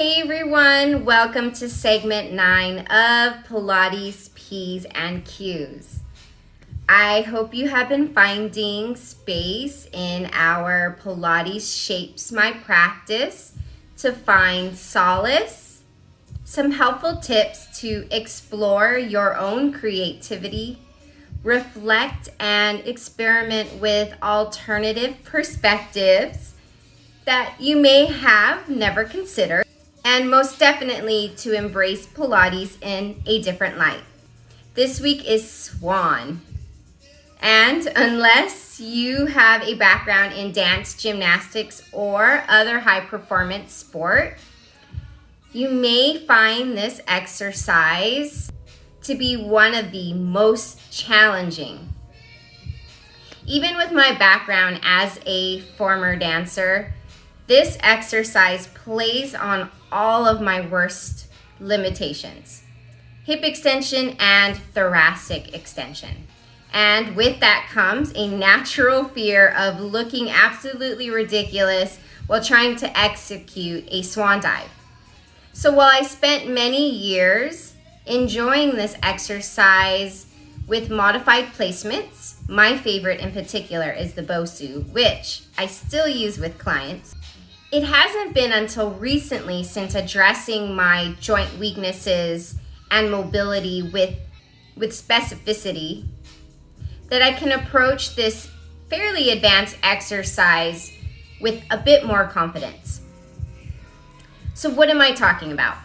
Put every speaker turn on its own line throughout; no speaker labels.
Hey everyone, welcome to segment 9 of Pilates P's and Q's. I hope you have been finding space in our Pilates Shapes My Practice to find solace, some helpful tips to explore your own creativity, reflect and experiment with alternative perspectives that you may have never considered, and most definitely to embrace Pilates in a different light. This week is Swan. And unless you have a background in dance, gymnastics, or other high performance sport, you may find this exercise to be one of the most challenging. Even with my background as a former dancer, this exercise plays on all of my worst limitations: hip extension and thoracic extension. And with that comes a natural fear of looking absolutely ridiculous while trying to execute a swan dive. So while I spent many years enjoying this exercise with modified placements, my favorite in particular is the Bosu, which I still use with clients. It hasn't been until recently, since addressing my joint weaknesses and mobility with specificity, that I can approach this fairly advanced exercise with a bit more confidence. So what am I talking about?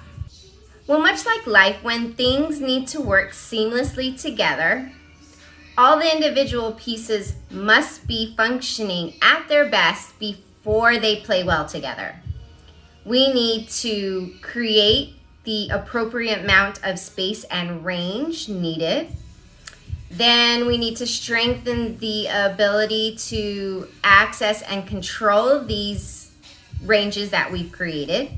Well, much like life, when things need to work seamlessly together, all the individual pieces must be functioning at their best before they play well together. We need to create the appropriate amount of space and range needed. Then we need to strengthen the ability to access and control these ranges that we've created.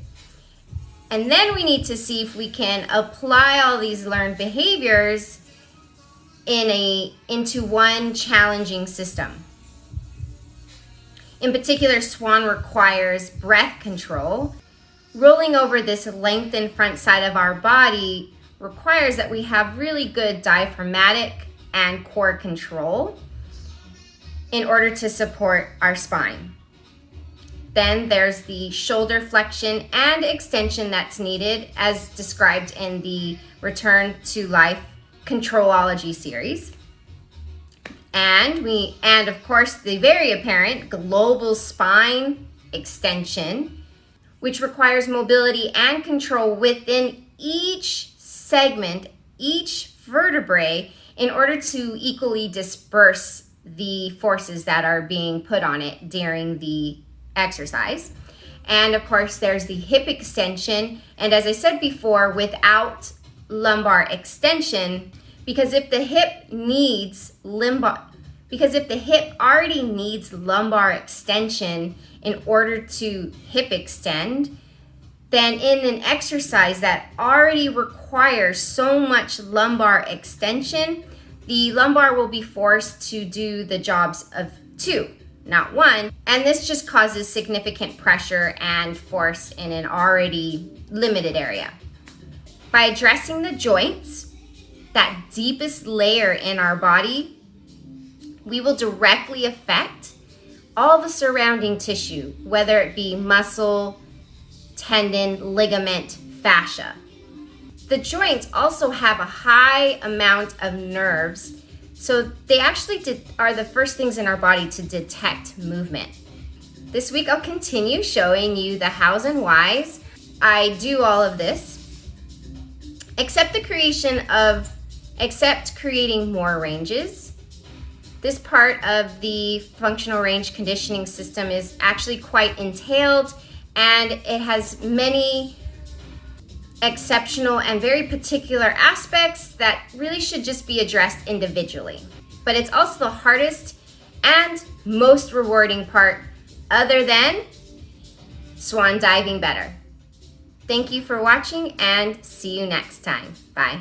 And then we need to see if we can apply all these learned behaviors into one challenging system. In particular, Swan requires breath control. Rolling over this lengthened front side of our body requires that we have really good diaphragmatic and core control in order to support our spine. Then there's the shoulder flexion and extension that's needed, as described in the Return to Life Controlology series. And of course, the very apparent global spine extension, which requires mobility and control within each segment, each vertebrae, in order to equally disperse the forces that are being put on it during the exercise. And of course, there's the hip extension. And as I said before, without lumbar extension, because if the hip already needs lumbar extension in order to hip extend, then in an exercise that already requires so much lumbar extension, the lumbar will be forced to do the jobs of two, not one. And this just causes significant pressure and force in an already limited area. By addressing the joints, that deepest layer in our body, we will directly affect all the surrounding tissue, whether it be muscle, tendon, ligament, fascia. The joints also have a high amount of nerves, so they actually are the first things in our body to detect movement. This week I'll continue showing you the hows and whys I do all of this, except creating more ranges. This part of the functional range conditioning system is actually quite entailed, and it has many exceptional and very particular aspects that really should just be addressed individually. But it's also the hardest and most rewarding part, other than swan diving better. Thank you for watching, and see you next time. Bye.